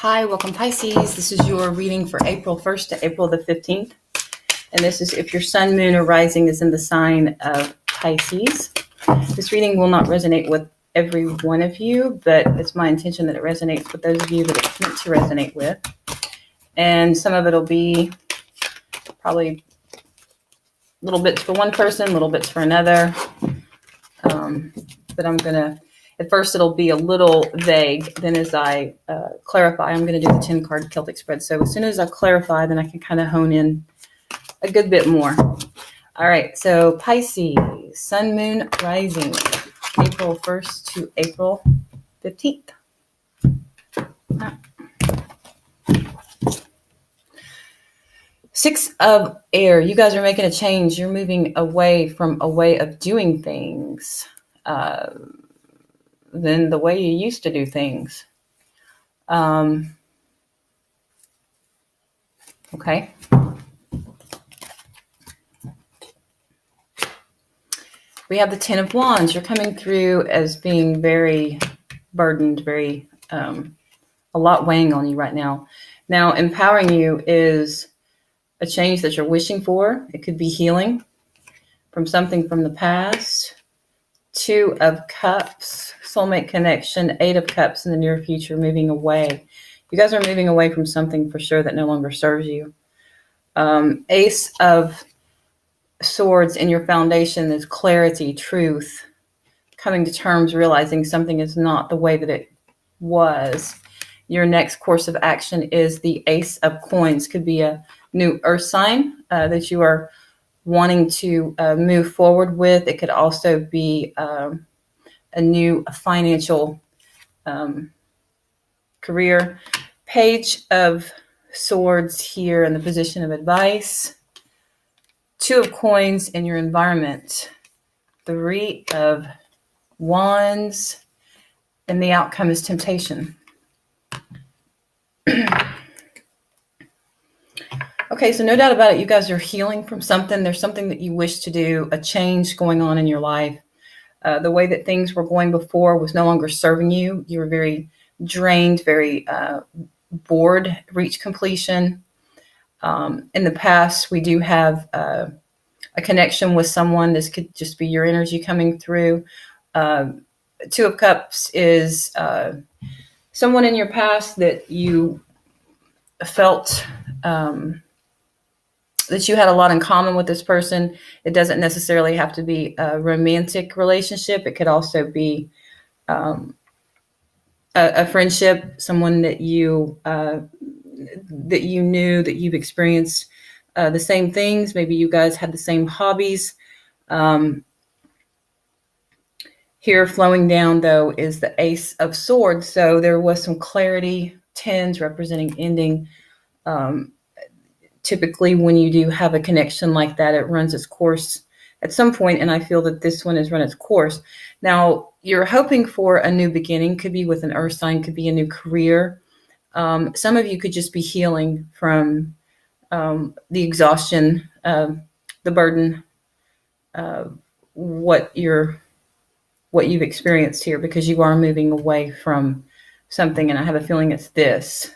Hi, welcome Pisces. This is your reading for April 1st to April the 15th. And this is if your sun, moon, or rising is in the sign of Pisces. This reading will not resonate with every one of you, but it's my intention that it resonates with those of you that it's meant to resonate with. And some of it will be probably little bits for one person, little bits for another. But I'm going to, at first it'll be a little vague. Then as I clarify, I'm going to do the 10 card Celtic spread. So as soon as I clarify, then I can kind of hone in a good bit more. All right. So Pisces, sun, moon, rising, April 1st to April 15th. Six of air. You guys are making a change. You're moving away from a way of doing things than the way you used to do things. Okay. We have the 10 of Wands. You're coming through as being very burdened, very a lot weighing on you right now. Now, empowering you is a change that you're wishing for. It could be healing from something from the past. 2 of Cups, soulmate connection. 8 of Cups in the near future, moving away. You guys are moving away from something for sure that no longer serves you. Ace of Swords in your foundation is clarity, truth, coming to terms, realizing something is not the way that it was. Your next course of action is the Ace of Coins. Could be a new earth sign that you are wanting to move forward with. It could also be a new financial career. Page of Swords here in the position of advice. 2 of Coins in your environment. 3 of Wands. And the outcome is temptation. Okay, so no doubt about it, you guys are healing from something. There's something that you wish to do, a change going on in your life. The way that things were going before was no longer serving you. You were very drained, very bored, reached completion. In the past, we do have a connection with someone. This could just be your energy coming through. 2 of Cups is someone in your past that you felt that you had a lot in common with this person. It doesn't necessarily have to be a romantic relationship. It could also be a friendship, someone that you knew, that you've experienced the same things. Maybe you guys had the same hobbies. Here flowing down, though, is the Ace of Swords. So there was some clarity, 10s representing ending. Typically, when you do have a connection like that, it runs its course at some point, and I feel that this one has run its course. Now, you're hoping for a new beginning. Could be with an earth sign, could be a new career. Some of you could just be healing from the exhaustion, the burden, what you've experienced here, because you are moving away from something, and I have a feeling it's this.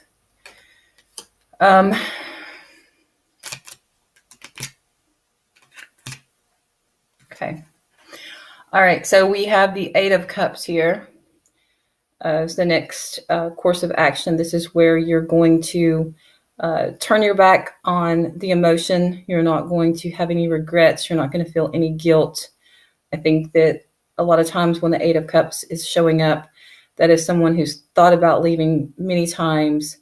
Okay. All right. So we have the 8 of Cups here as the next course of action. This is where you're going to turn your back on the emotion. You're not going to have any regrets. You're not going to feel any guilt. I think that a lot of times when the 8 of Cups is showing up, that is someone who's thought about leaving many times,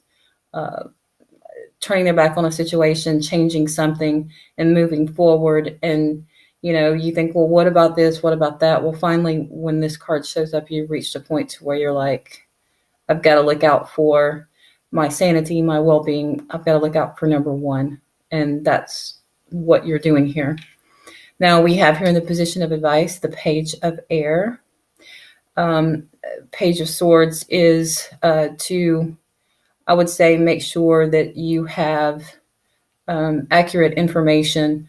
turning their back on a situation, changing something, and moving forward. And you think, well, what about this? What about that? Well, finally, when this card shows up, you've reached a point to where you're like, I've got to look out for my sanity, my well-being. I've got to look out for number one. And that's what you're doing here. Now we have here in the position of advice, the Page of Air. Page of Swords is to, I would say, make sure that you have accurate information.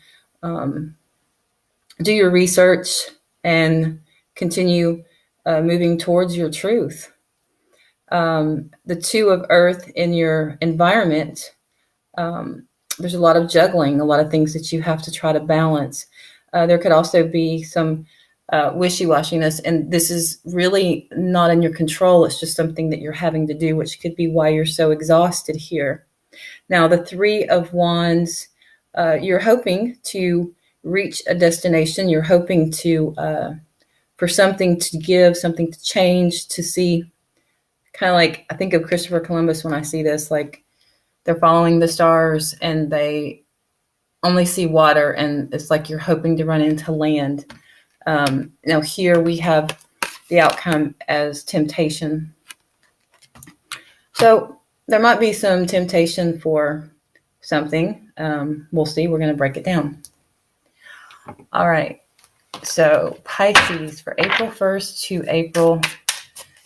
Do your research and continue moving towards your truth. The two of earth in your environment, there's a lot of juggling, a lot of things that you have to try to balance. There could also be some wishy-washiness, and this is really not in your control. It's just something that you're having to do, which could be why you're so exhausted here. Now, the Three of Wands, you're hoping to reach a destination. You're hoping to for something to give, something to change, to see. Kind of like I think of Christopher Columbus when I see this, like they're following the stars and they only see water, and it's like you're hoping to run into land. Now here we have the outcome as temptation. So there might be some temptation for something. We'll see. We're going to break it down. All right. So Pisces for April 1st to April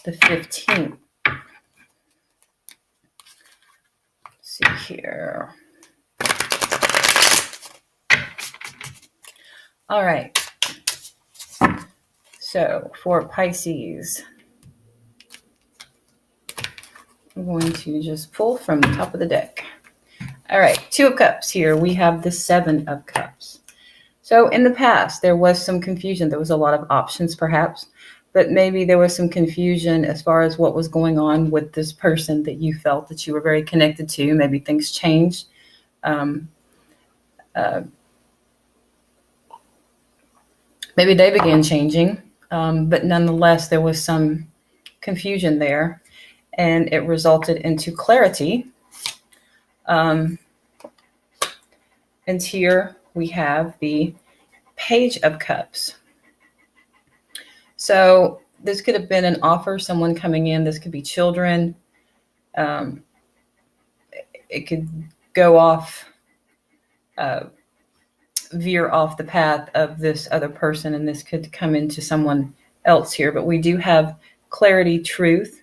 the 15th. Let's see here. All right. So for Pisces, I'm going to just pull from the top of the deck. All right, Two of Cups here. We have the Seven of Cups. So in the past, there was some confusion. There was a lot of options, perhaps, but maybe there was some confusion as far as what was going on with this person that you felt that you were very connected to. Maybe things changed. Maybe they began changing, but nonetheless, there was some confusion there, and it resulted into clarity. And here we have the Page of Cups. So this could have been an offer, someone coming in. This could be children. It could go off, veer off the path of this other person, and this could come into someone else here. But we do have clarity, truth.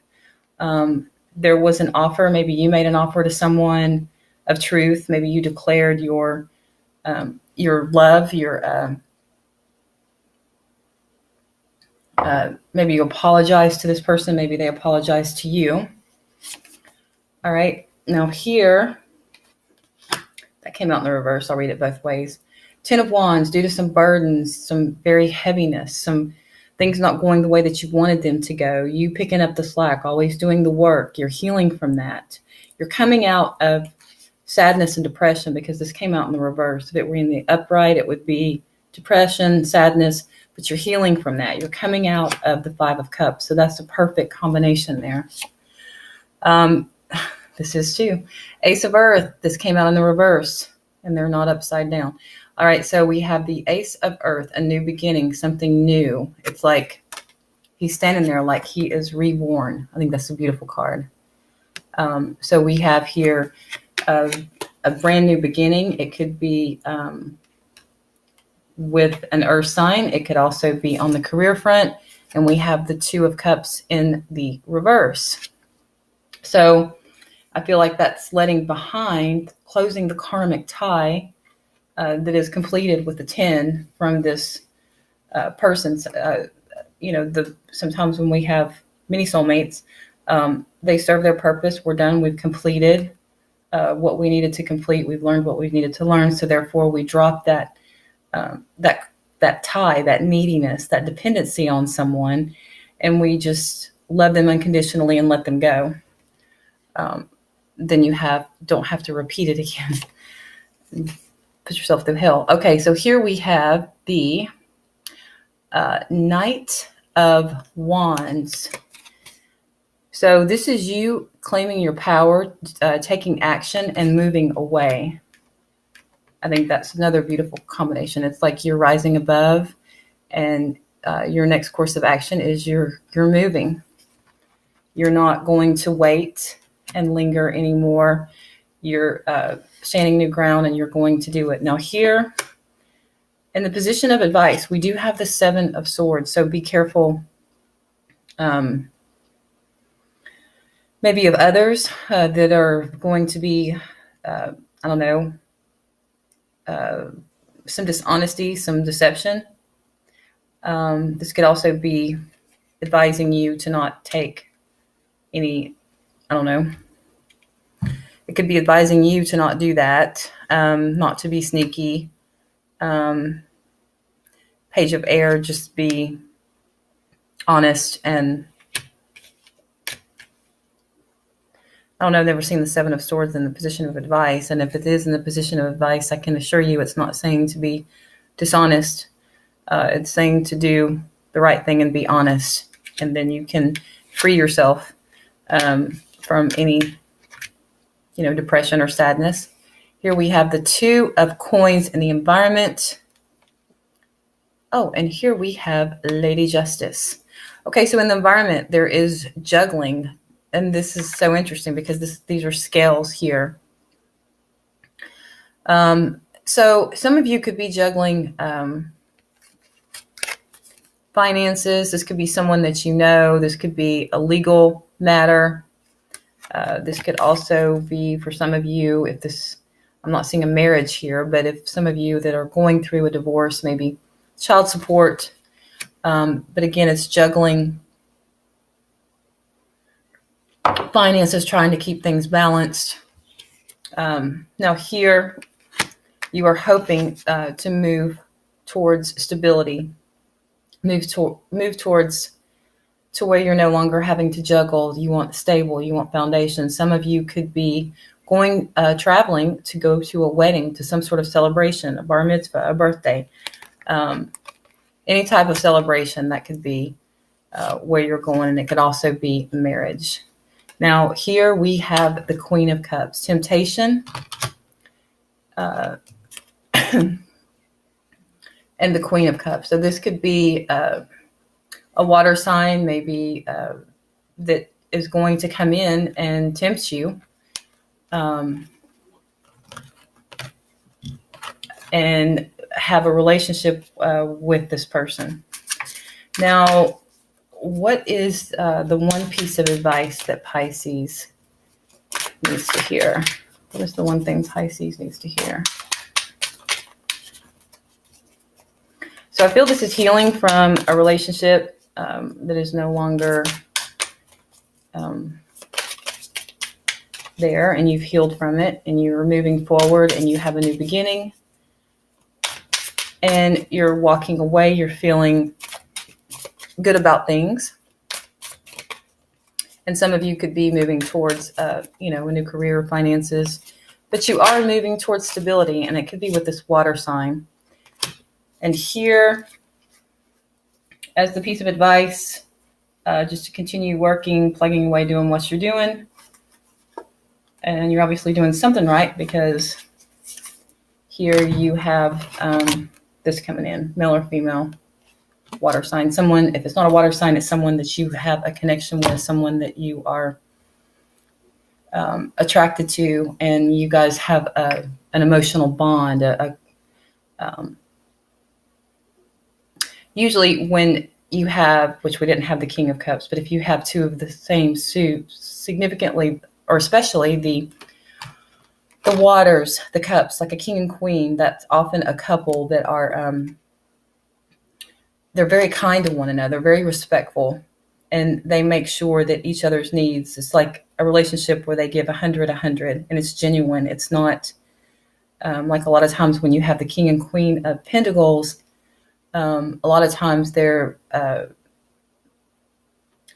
There was an offer. Maybe you made an offer to someone of truth. Maybe you declared your love, maybe you apologize to this person. Maybe they apologize to you. All right. Now here, that came out in the reverse. I'll read it both ways. Ten of Wands, due to some burdens, some very heaviness, some things not going the way that you wanted them to go, you picking up the slack, always doing the work, you're healing from that. You're coming out of sadness and depression, because this came out in the reverse. If it were in the upright, it would be depression, sadness, but you're healing from that. You're coming out of the Five of Cups. So that's a perfect combination there. This is too. Ace of Earth, this came out in the reverse, and they're not upside down. All right, so we have the Ace of Earth, a new beginning, something new. It's like he's standing there like he is reborn. I think that's a beautiful card. So we have here a brand new beginning. It could be with an earth sign. It could also be on the career front. And we have the Two of Cups in the reverse. So I feel like that's letting behind, closing the karmic tie that is completed with the 10 from this person's, sometimes when we have many soulmates, they serve their purpose. We're done. We've completed what we needed to complete. We've learned what we needed to learn. So therefore we drop that tie, that neediness, that dependency on someone, and we just love them unconditionally and let them go. Then you don't have to repeat it again. Put yourself through hell. Okay, so here we have the Knight of Wands. So this is you claiming your power, taking action, and moving away. I think that's another beautiful combination. It's like you're rising above, and your next course of action is you're moving. You're not going to wait and linger anymore. You're standing new ground, and you're going to do it. Now here, in the position of advice, we do have the Seven of Swords. So be careful, maybe of others that are going to be, some dishonesty, some deception. This could also be advising you to not take any, I don't know. It could be advising you to not do that, not to be sneaky. Page of Air, just be honest. And I don't know, I've never seen the Seven of Swords in the position of advice. And if it is in the position of advice, I can assure you it's not saying to be dishonest. It's saying to do the right thing and be honest. And then you can free yourself from any, depression or sadness. Here we have the Two of Coins in the environment. Oh, and here we have Lady Justice. Okay, so in the environment, there is juggling. And this is so interesting because these are scales here. So some of you could be juggling finances. This could be someone that you know. This could be a legal matter. This could also be for some of you, I'm not seeing a marriage here, but if some of you that are going through a divorce, maybe child support. But again, it's juggling finances, trying to keep things balanced. Now here, you are hoping to move towards stability, move towards to where you're no longer having to juggle. You want stable, you want foundation. Some of you could be going traveling to go to a wedding, to some sort of celebration, a bar mitzvah, a birthday, any type of celebration. That could be where you're going, and it could also be marriage. Now here we have the Queen of Cups, temptation, and the Queen of Cups. So this could be a water sign, maybe that is going to come in and tempt you, and have a relationship with this person. Now, what is the one piece of advice that Pisces needs to hear? What is the one thing Pisces needs to hear? So I feel this is healing from a relationship that is no longer there, and you've healed from it, and you're moving forward, and you have a new beginning, and you're walking away. You're feeling good about things. And some of you could be moving towards, a new career or finances, but you are moving towards stability, and it could be with this water sign. And here, as the piece of advice, just to continue working, plugging away, doing what you're doing. And you're obviously doing something right, because here you have this coming in, male or female, water sign. Someone, if it's not a water sign, it's someone that you have a connection with, someone that you are attracted to, and you guys have an emotional bond. Usually when you have, which we didn't have the King of Cups, but if you have two of the same suit, significantly, or especially the waters, the cups, like a king and queen, that's often a couple that are, they're very kind to one another, very respectful, and they make sure that each other's needs, it's like a relationship where they give 100, and it's genuine. It's not like a lot of times when you have the King and Queen of Pentacles, a lot of times they're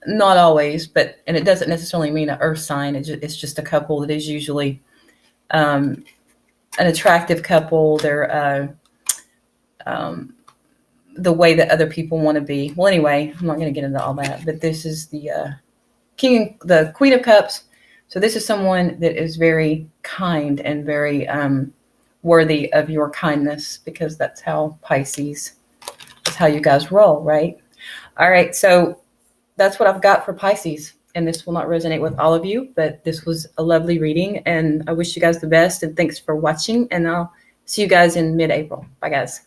not always, and it doesn't necessarily mean an earth sign. It's just a couple that is usually an attractive couple. They're the way that other people want to be. Well, anyway, I'm not going to get into all that, but this is the the Queen of Cups. So this is someone that is very kind and very worthy of your kindness, because that's how Pisces, that's how you guys roll, right? All right, so that's what I've got for Pisces, and this will not resonate with all of you, but this was a lovely reading, and I wish you guys the best, and thanks for watching, and I'll see you guys in mid-April. Bye, guys.